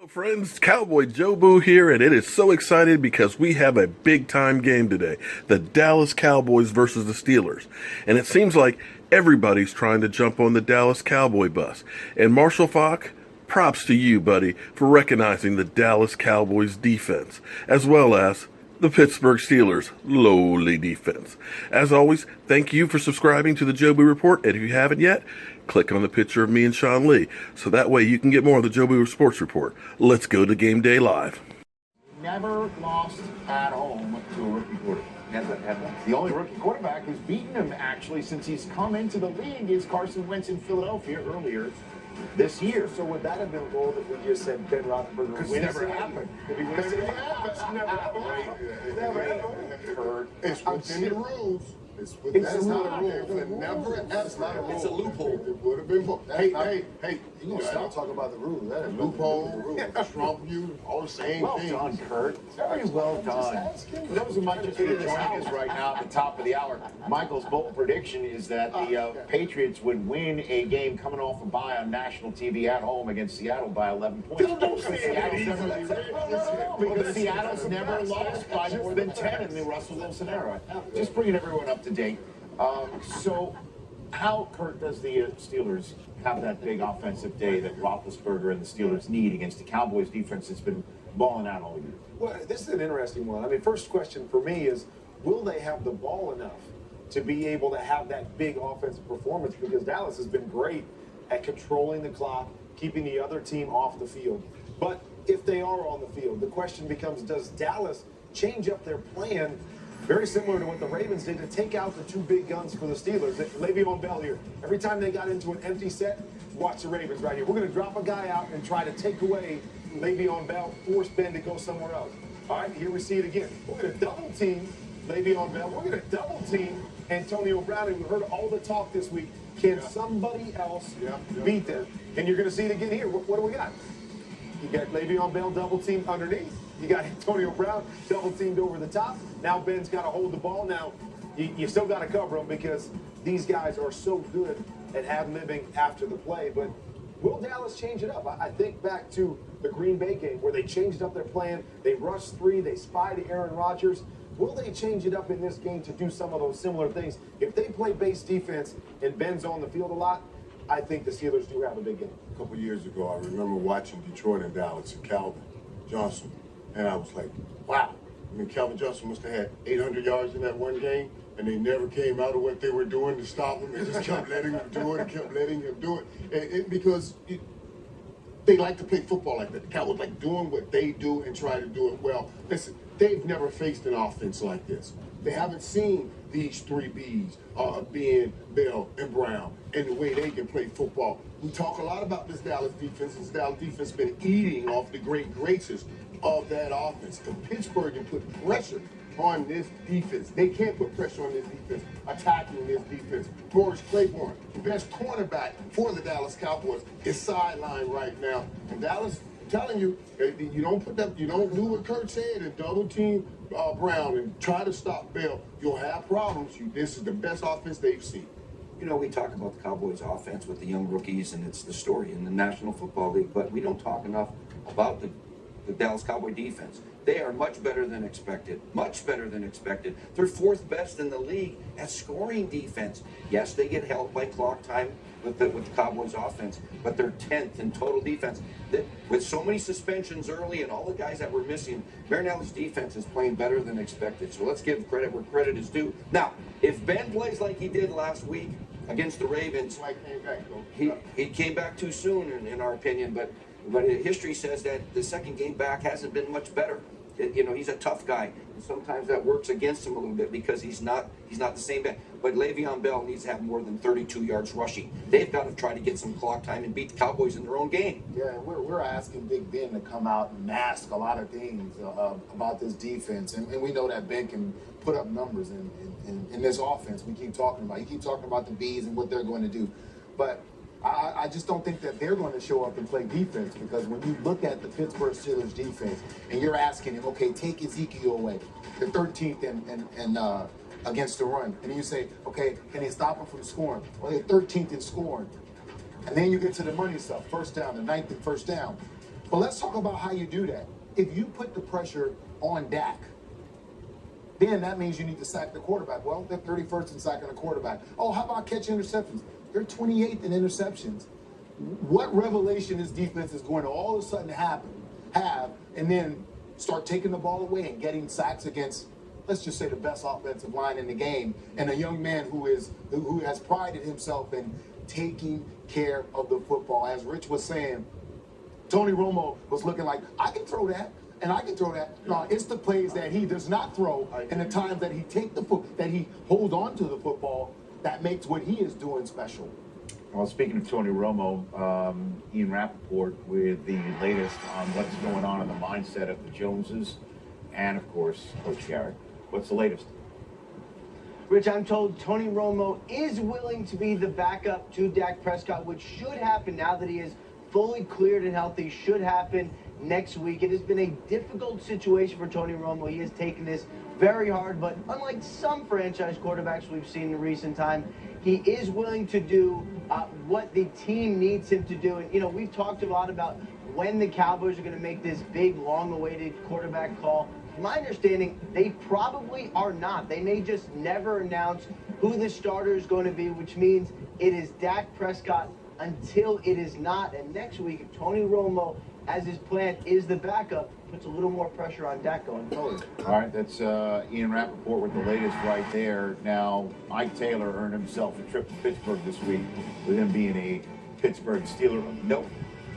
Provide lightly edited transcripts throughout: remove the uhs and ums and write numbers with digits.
Friends, Cowboy Joe Boo here, and it is so excited because we have a big time game today. The Dallas Cowboys versus the Steelers. And it seems like everybody's trying to jump on the Dallas Cowboy bus. And Marshall Faulk, props to you, buddy, for recognizing the Dallas Cowboys defense, as well as the Pittsburgh Steelers' lowly defense. As always, thank you for subscribing to the Joe Boo Report, and if you haven't yet, click on the picture of me and Sean Lee, so that way you can get more of the Joe Boo Sports Report. Let's go to Game Day Live. Never lost at home to a rookie quarterback. The only rookie quarterback who's beaten him, actually, since he's come into the league is Carson Wentz in Philadelphia earlier this year. So would that have been a rule that we just said Ben Roethlisberger Because wins? never happened. It's within the rules. That's not a rule. It's a loophole. It would have been. Hey. You gonna stop talking about the rules? That is Loophole, strong view, all the same Well things. done, Kurt. Very well done. For those who might just be joining us right now at the top of the hour, Michael's bold prediction is that the Patriots would win a game coming off a bye on national TV at home against Seattle by 11 points. Because Seattle's never lost by more than 10 in the Russell Wilson era. Just bringing everyone up to date. So, how, Kurt, does the Steelers have that big offensive day that Roethlisberger and the Steelers need against the Cowboys defense that's been balling out all year? Well, this is an interesting one. I mean, first question for me is, will they have the ball enough to be able to have that big offensive performance? Because Dallas has been great at controlling the clock, keeping the other team off the field. But if they are on the field, the question becomes, does Dallas change up their plan very similar to what the Ravens did to take out the two big guns for the Steelers? Le'Veon Bell here. Every time they got into an empty set, watch the Ravens right here. We're going to drop a guy out and try to take away Le'Veon Bell, force Ben to go somewhere else. All right, here we see it again. We're going to double team Le'Veon Bell. We're going to double team Antonio Brown. And we heard all the talk this week. Can somebody else beat them? And you're going to see it again here. What do we got? You got Le'Veon Bell double teamed underneath. You got Antonio Brown double teamed over the top. Now Ben's got to hold the ball. Now you still got to cover them because these guys are so good at ad-libbing after the play. But will Dallas change it up? I think back to the Green Bay game where they changed up their plan. They rushed three. They spied Aaron Rodgers. Will they change it up in this game to do some of those similar things? If they play base defense and Ben's on the field a lot, I think the Steelers do have a big game. A couple years ago, I remember watching Detroit and Dallas and Calvin Johnson, and I was like, wow. I mean, Calvin Johnson must have had 800 yards in that one game, and they never came out of what they were doing to stop him. They just kept letting him do it and kept letting him do it. Because they like to play football like that. The Cowboys like doing what they do and try to do it well. Listen, they've never faced an offense like this. They haven't seen these three Bs, being Bell and Brown, and the way they can play football. We talk a lot about this Dallas defense. This Dallas defense has been eating off the great graces of that offense. If Pittsburgh can put pressure on this defense, they can't put pressure on this defense, attacking this defense. Morris Claiborne, the best cornerback for the Dallas Cowboys, is sidelined right now. And Dallas, I'm telling you, you don't do what Kurt said and double team Brown and try to stop Bell. You'll have problems. This is the best offense they've seen. You know, we talk about the Cowboys offense with the young rookies, and it's the story in the National Football League, but we don't talk enough about the Dallas Cowboy defense. They are much better than expected. Much better than expected. They're fourth best in the league at scoring defense. Yes, they get helped by clock time with the Cowboys offense, but they're 10th in total defense. With so many suspensions early and all the guys that were missing, Marinelli's defense is playing better than expected. So let's give credit where credit is due. Now, if Ben plays like he did last week against the Ravens, he came back too soon, in our opinion, but history says that the second game back hasn't been much better. He's a tough guy, and sometimes that works against him a little bit because he's not the same guy. But Le'Veon Bell needs to have more than 32 yards rushing. They've got to try to get some clock time and beat the Cowboys in their own game. Yeah, we're asking Big Ben to come out and mask a lot of things about this defense, and we know that Ben can put up numbers in this offense. We keep talking about. You keep talking about the Bs and what they're going to do, but I just don't think that they're going to show up and play defense, because when you look at the Pittsburgh Steelers defense and you're asking him, okay, take Ezekiel away, the 13th and against the run, and then you say, okay, can they stop him from scoring? Well, they're 13th in scoring. And then you get to the money stuff, first down, the 9th and first down. But let's talk about how you do that. If you put the pressure on Dak, then that means you need to sack the quarterback. Well, they're 31st in sacking a quarterback. Oh, how about catching interceptions? They're 28th in interceptions. What revelation this defense is going to all of a sudden have, and then start taking the ball away and getting sacks against, let's just say, the best offensive line in the game, and a young man who has prided himself in taking care of the football. As Rich was saying, Tony Romo was looking like, I can throw that, and I can throw that. No, it's the plays that he does not throw and the times that he holds on to the football that makes what he is doing special. Well, speaking of Tony Romo, Ian Rappaport with the latest on what's going on in the mindset of the Joneses and, of course, Coach Garrett. What's the latest? Rich, I'm told Tony Romo is willing to be the backup to Dak Prescott, which should happen now that he is fully cleared and healthy. Should happen next week. It has been a difficult situation for Tony Romo. He has taken this very hard, but unlike some franchise quarterbacks we've seen in recent time, he is willing to do what the team needs him to do. And, you know, we've talked a lot about when the Cowboys are going to make this big, long-awaited quarterback call. From my understanding, they probably are not. They may just never announce who the starter is going to be, which means it is Dak Prescott until it is not. And next week, if Tony Romo, as his plan, is the backup, puts a little more pressure on Dak going forward. All right, that's Ian Rappaport with the latest right there. Now, Mike Taylor earned himself a trip to Pittsburgh this week with him being a Pittsburgh Steeler. Nope,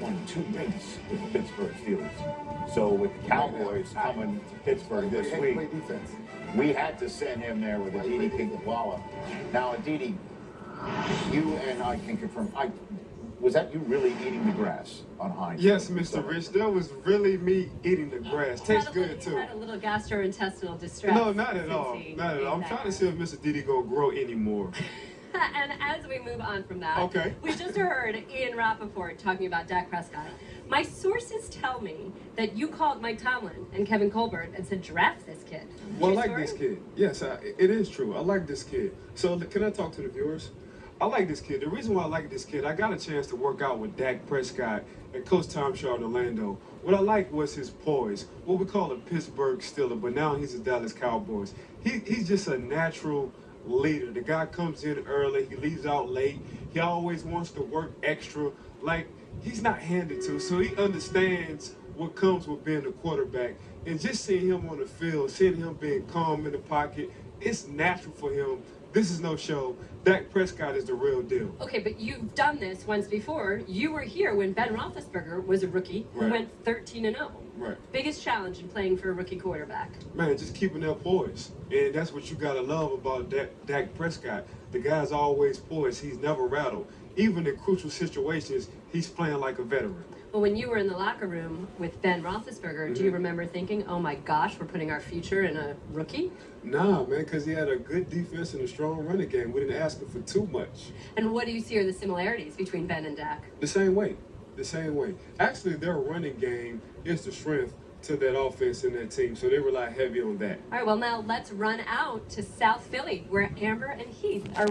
won 2 rings with the Pittsburgh Steelers. So with the Cowboys coming to Pittsburgh this week, we had to send him there with Aditi Kinkawala. Now, Aditi, you and I can confirm, was that you really eating the grass on Heinz? Yes, Mr. Rich, that was really me eating the grass. Tastes good too. Had a little gastrointestinal distress. No, not at all. Not at all. I'm trying to see if Mr. Didi gonna grow anymore. And as we move on from that, okay, we just heard Ian Rappaport talking about Dak Prescott. My sources tell me that you called Mike Tomlin and Kevin Colbert and said, draft this kid. Well, I True like story? this kid. Yes, it is true. I like this kid. So can I talk to the viewers? I like this kid. The reason why I like this kid, I got a chance to work out with Dak Prescott and Coach Tom Shaw in Orlando. What I like was his poise, what we call a Pittsburgh Steeler, but now he's a Dallas Cowboys. He's just a natural leader. The guy comes in early, he leaves out late. He always wants to work extra. Like, he's not handed to, so he understands what comes with being a quarterback. And just seeing him on the field, seeing him being calm in the pocket, it's natural for him. This is no show. Dak Prescott is the real deal. Okay, but you've done this once before. You were here when Ben Roethlisberger was a rookie who went 13-0. Right. Biggest challenge in playing for a rookie quarterback. Man, just keeping that poise. And that's what you got to love about Dak Prescott. The guy's always poised. He's never rattled. Even in crucial situations, he's playing like a veteran. Well, when you were in the locker room with Ben Roethlisberger, do you remember thinking, oh my gosh, we're putting our future in a rookie? Nah, man, because he had a good defense and a strong running game. We didn't ask him for too much. And what do you see are the similarities between Ben and Dak? The same way. The same way. Actually, their running game is the strength to that offense and that team, so they rely heavy on that. All right, well, now let's run out to South Philly, where Amber and Heath are